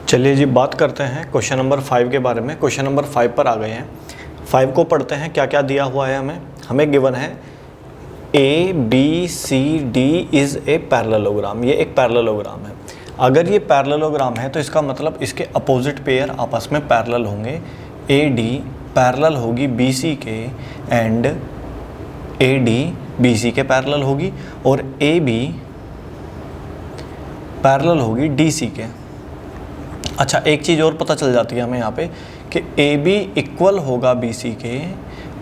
चलिए जी बात करते हैं क्वेश्चन नंबर 5 के बारे में। क्वेश्चन नंबर 5 पर आ गए हैं। 5 को पढ़ते हैं क्या क्या दिया हुआ है हमें गिवन है A B C D is a parallelogram. ये एक पैरेललोग्राम है। अगर ये पैरेललोग्राम है तो इसका मतलब इसके अपोजिट पेयर आपस में पैरेलल होंगे। ए डी पैरेलल होगी बी सी के and A D B C के पैरेलल होगी और ए बी पैरेलल होगी डी सी के। अच्छा, एक चीज़ और पता चल जाती है हमें यहाँ पे कि ए बी इक्वल होगा बी सी के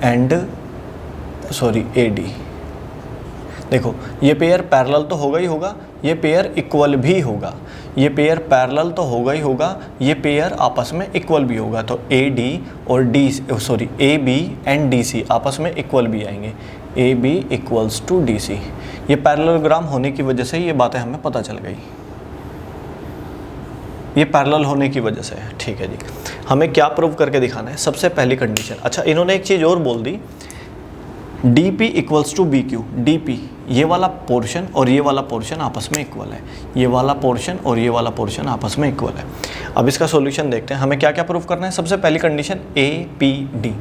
एंड ए डी। देखो ये पेयर पैरेलल तो होगा ही होगा, ये पेयर इक्वल भी होगा। ये पेयर पैरेलल तो होगा ही होगा, ये पेयर आपस में इक्वल भी होगा। तो ए डी और A B and D C आपस में इक्वल भी आएंगे। A B equals to D C. ये पैरेललोग्राम होने की वजह से ये बातें हमें पता चल गई। ये पैरेलल होने की वजह से है। ठीक है जी, हमें क्या प्रूव करके दिखाना है? सबसे पहली कंडीशन। अच्छा, इन्होंने एक चीज़ और बोल दी, D P equals to B Q. D P ये वाला पोर्शन और ये वाला पोर्शन आपस में इक्वल है। ये वाला पोर्शन और ये वाला पोर्शन आपस में इक्वल है। अब इसका सॉल्यूशन देखते हैं। हमें क्या क्या प्रूव करना है? सबसे पहली कंडीशन ए पी डी।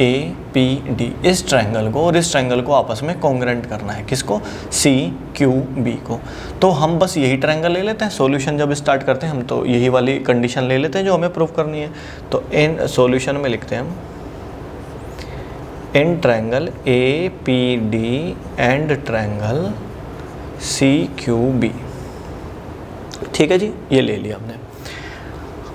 ए पी डी इस ट्रायंगल को और इस ट्रायंगल को आपस में कॉन्ग्रेंट करना है। किसको? सी क्यू बी को। तो हम बस यही ट्रायंगल ले लेते हैं। सॉल्यूशन जब स्टार्ट करते हैं हम तो यही वाली कंडीशन ले लेते हैं जो हमें प्रूव करनी है। तो इन सॉल्यूशन में लिखते हैं हम in triangle A P D and triangle C Q B. ठीक है जी, ये ले लिया हमने।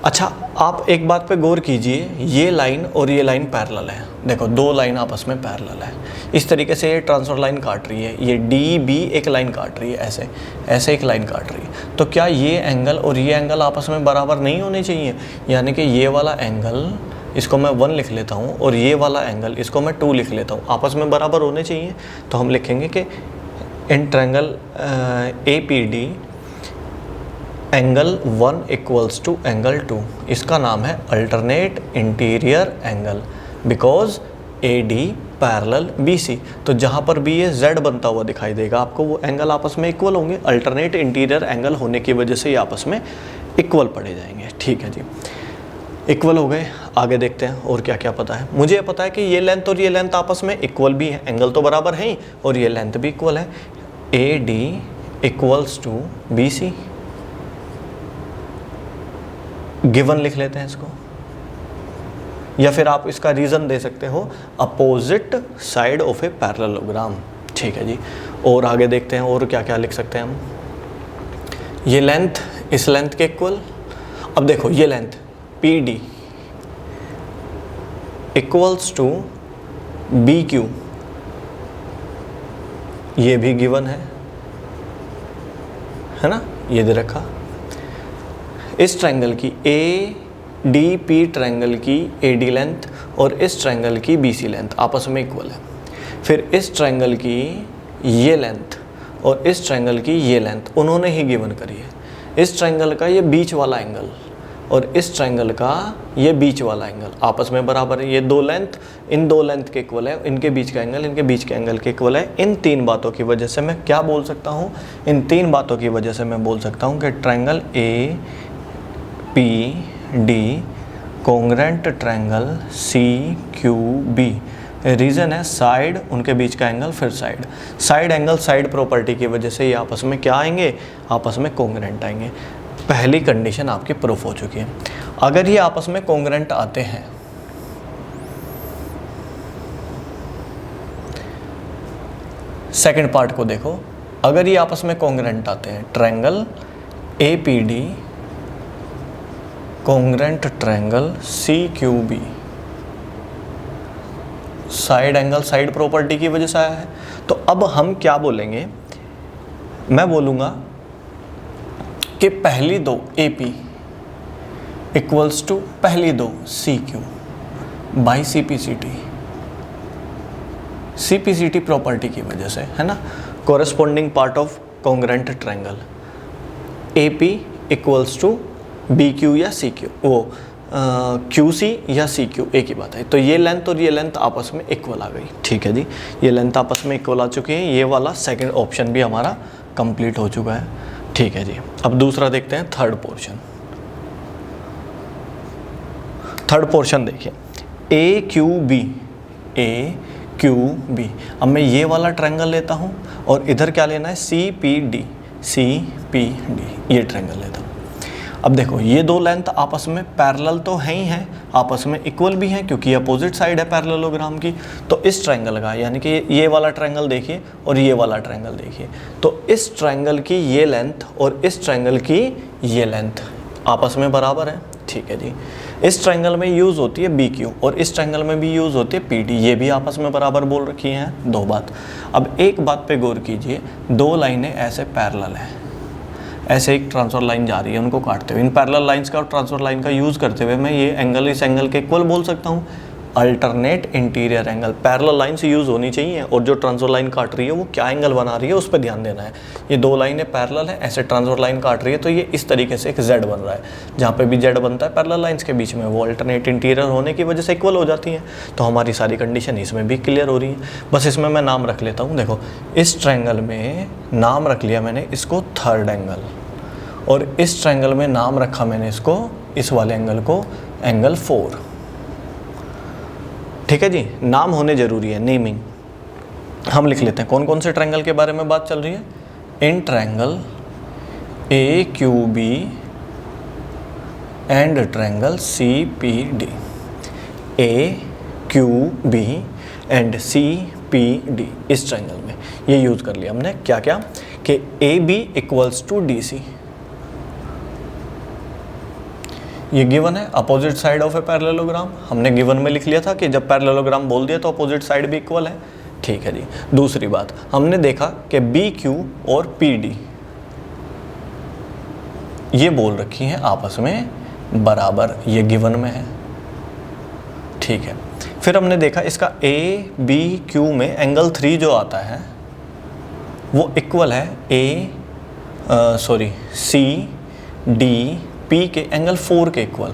अच्छा, आप एक बात पे गौर कीजिए, ये लाइन और ये लाइन पैरेलल है। देखो दो लाइन आपस में पैरेलल है। इस तरीके से ये ट्रांसफर लाइन काट रही है। ये डी बी एक लाइन काट रही है, ऐसे ऐसे एक लाइन काट रही है। तो क्या ये एंगल और ये एंगल आपस में बराबर नहीं होने चाहिए? यानी कि ये वाला एंगल इसको मैं 1 लिख लेता हूँ और ये वाला एंगल इसको मैं 2 लिख लेता हूँ, आपस में बराबर होने चाहिए। तो हम लिखेंगे कि in triangle A P D angle 1 equals to angle 2। इसका नाम है alternate interior angle because A D parallel B C. तो जहाँ पर भी ये Z बनता हुआ दिखाई देगा आपको, वो एंगल आपस में इक्वल होंगे। अल्टरनेट इंटीरियर एंगल होने की वजह से ये आपस में इक्वल पड़े जाएंगे। ठीक है जी, इक्वल हो गए। आगे देखते हैं और क्या क्या पता है। मुझे पता है कि ये लेंथ और ये लेंथ आपस में इक्वल भी है, एंगल तो बराबर है ही, और ये लेंथ भी इक्वल है। A D equals to B C. Given लिख लेते हैं इसको, या फिर आप इसका रीज़न दे सकते हो opposite side of a parallelogram. ठीक है जी, और आगे देखते हैं और क्या क्या लिख सकते हैं हम। ये लेंथ इस लेंथ के इक्वल। अब देखो ये length P D equals to B Q, ये भी गिवन है ना, ये दे रखा। इस ट्रायंगल की ए डी पी ट्रायंगल की ए डी लेंथ और इस ट्रायंगल की बी सी लेंथ आपस में इक्वल है। फिर इस ट्रायंगल की ये लेंथ और इस ट्रायंगल की ये लेंथ उन्होंने ही गिवन करी है। इस ट्रायंगल का ये बीच वाला एंगल और इस ट्रायंगल का ये बीच वाला एंगल आपस में बराबर है। ये दो लेंथ इन दो लेंथ के इक्वल है, इनके बीच का एंगल इनके बीच के एंगल के इक्वल है। इन तीन बातों की वजह से मैं क्या बोल सकता हूँ? इन तीन बातों की वजह से मैं बोल सकता हूँ कि triangle A P D congruent triangle C Q B. Reason है साइड, उनके बीच का एंगल, फिर साइड एंगल साइड प्रॉपर्टी की वजह से ये आपस में क्या आएंगे? आपस में कॉन्ग्रेंट आएंगे। पहली कंडीशन आपकी प्रूफ हो चुकी है। अगर ये आपस में कॉन्ग्रेंट आते हैं, सेकंड पार्ट को देखो। अगर ये आपस में कॉन्ग्रेंट आते हैं, triangle A P D congruent triangle C Q B, side angle side property की वजह से आया है। तो अब हम क्या बोलेंगे? मैं बोलूँगा कि पहली दो ए पी इक्वल्स टू पहली दो C Q by C P C T. C P C T property की वजह से, है ना, corresponding part of congruent triangle A P equals to B Q या सी क्यू, वो क्यू सी या सी क्यू, एक ही बात है। तो ये लेंथ और ये लेंथ आपस में इक्वल आ गई। ठीक है जी, ये लेंथ आपस में इक्वल आ चुकी है। ये वाला सेकंड ऑप्शन भी हमारा कंप्लीट हो चुका है। ठीक है जी, अब दूसरा देखते हैं, थर्ड पोर्शन। थर्ड पोर्शन देखिए, ए क्यू बी, ए क्यू बी। अब मैं ये वाला ट्रायंगल लेता हूँ और इधर क्या लेना है, C P D, C P D, ये ट्रायंगल लेता हूँ। अब देखो ये दो लेंथ आपस में पैरेलल तो हैं ही हैं, आपस में इक्वल भी हैं क्योंकि अपोजिट साइड है पैरेललोग्राम की। तो इस ट्रायंगल का, यानी कि ये वाला ट्रायंगल देखिए और ये वाला ट्रायंगल देखिए, तो इस ट्रायंगल की ये लेंथ और इस ट्रायंगल की ये लेंथ आपस में बराबर है। ठीक है जी। इस ट्रायंगल में यूज़ होती है बी क्यू और इस ट्रायंगल में भी यूज़ होती है पी डी, ये भी आपस में बराबर बोल रखी हैं, दो बात। अब एक बात पे गौर कीजिए, दो लाइनें ऐसे पैरेलल हैं, ऐसे एक ट्रांसफर लाइन जा रही है, उनको काटते हुए इन पैरेलल लाइंस का और ट्रांसफर लाइन का यूज़ करते हुए मैं ये एंगल इस एंगल के इक्वल बोल सकता हूँ, alternate interior angle. Parallel line से यूज़ होनी चाहिए और जो ट्रांसफर लाइन काट रही है वो क्या एंगल बना रही है उस पर ध्यान देना है। ये दो लाइनें पैरेलल है, ऐसे ट्रांसफर लाइन काट रही है तो ये इस तरीके से एक जेड बन रहा है, जहाँ पे भी जेड बनता है पैरेलल लाइंस के बीच में वो अल्टरनेट इंटीरियर होने की वजह से इक्वल हो जाती हैं। तो हमारी सारी कंडीशन इसमें भी क्लियर हो रही है। बस इसमें मैं नाम रख लेता हूँ, देखो इस ट्रायंगल में नाम रख लिया मैंने इसको थर्ड एंगल, और इस ट्रायंगल में नाम रखा मैंने इसको, इस वाले एंगल को एंगल 4। ठीक है जी, नाम होने जरूरी है, नेमिंग। हम लिख लेते हैं कौन कौन से ट्रायंगल के बारे में बात चल रही है। In triangle A Q B and triangle C P D, A Q B and C P D, इस ट्रायंगल में ये यूज कर लिया हमने। क्या क्या कि A B equals to D C, ये गिवन है, opposite side of a parallelogram. हमने गिवन में लिख लिया था कि जब पैरेललोग्राम बोल दिया तो अपोजिट साइड भी इक्वल है। ठीक है जी। दूसरी बात हमने देखा कि बी क्यू और पी डी ये बोल रखी हैं आपस में बराबर, ये गिवन में है। ठीक है। फिर हमने देखा इसका ए बी क्यू में एंगल 3 जो आता है वो इक्वल है सी डी पी के एंगल 4 के इक्वल,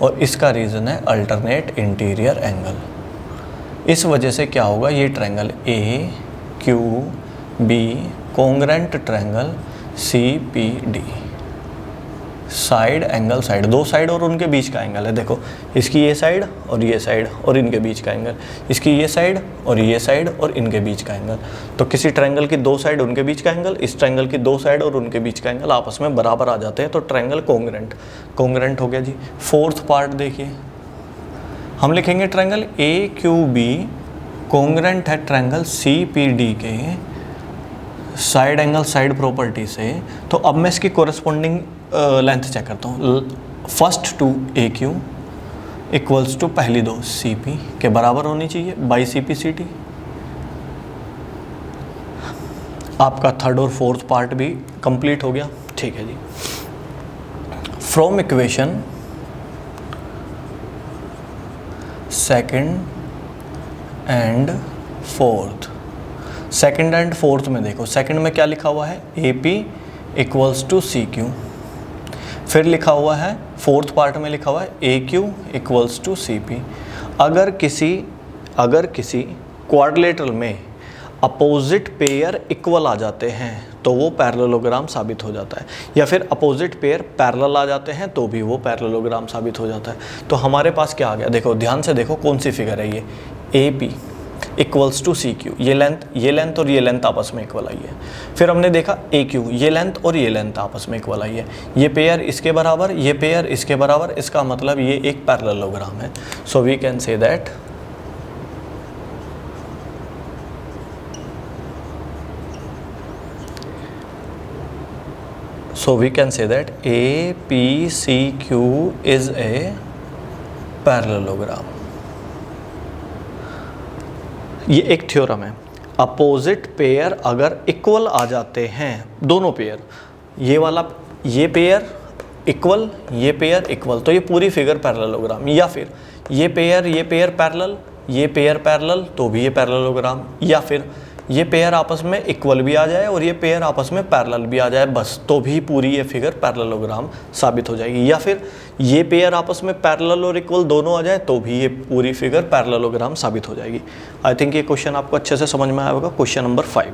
और इसका रीज़न है अल्टरनेट इंटीरियर एंगल। इस वजह से क्या होगा, ये triangle A Q B congruent triangle C P D, side angle side, दो साइड और उनके बीच का एंगल है। देखो इसकी ये साइड और ये साइड और इनके बीच का एंगल, इसकी ये साइड और ये साइड और इनके बीच का एंगल। तो किसी ट्रायंगल की दो साइड उनके बीच का एंगल, इस ट्रायंगल की दो साइड और उनके बीच का एंगल आपस में बराबर आ जाते हैं, तो ट्रायंगल कोंग्रेंट हो गया जी। फोर्थ पार्ट देखिए, हम लिखेंगे ट्रायंगल ए क्यू बी कोंग्रेंट है ट्रायंगल सी पी डी के साइड एंगल साइड प्रॉपर्टी से। तो अब मैं इसकी कोरस्पॉन्डिंग लेंथ चेक करता हूँ। First to A Q equals to पहली दो सी पी के बराबर होनी चाहिए by C P C T. आपका थर्ड और फोर्थ पार्ट भी कंप्लीट हो गया। ठीक है जी। From equation second and fourth, second and fourth में देखो, सेकंड में क्या लिखा हुआ है, A P equals to C Q. फिर लिखा हुआ है फोर्थ पार्ट में लिखा हुआ है A Q equals to C P. अगर किसी क्वाड्रिलेटरल में अपोजिट पेयर इक्वल आ जाते हैं तो वो पैरेललोग्राम साबित हो जाता है, या फिर अपोजिट पेयर पैरेलल आ जाते हैं तो भी वो पैरेललोग्राम साबित हो जाता है। तो हमारे पास क्या आ गया, देखो ध्यान से देखो कौन सी फिगर है ये, A P equals to C Q, ये लेंथ और ये लेंथ आपस में इक्वल आई है। फिर हमने देखा ए क्यू, ये लेंथ और ये लेंथ आपस में इक्वल आई है, ये पेयर इसके बराबर, ये पेयर इसके बराबर, इसका मतलब ये एक पैरेललोग्राम है। So we can say that APCQ is a parallelogram. ये एक थ्योरम है। अपोजिट पेयर अगर इक्वल आ जाते हैं, दोनों पेयर, ये पेयर इक्वल, ये पेयर इक्वल, तो ये पूरी फिगर पैरेललोग्राम। या फिर ये पेयर पैरेलल तो भी ये पैरेललोग्राम, या फिर ये पेयर आपस में इक्वल भी आ जाए और ये पेयर आपस में पैरेलल भी आ जाए, बस तो भी पूरी ये फिगर पैरेललोग्राम साबित हो जाएगी। या फिर ये पेयर आपस में पैरेलल और इक्वल दोनों आ जाए तो भी ये पूरी फिगर पैरेललोग्राम साबित हो जाएगी। आई थिंक ये क्वेश्चन आपको अच्छे से समझ में आया होगा। Question number 5।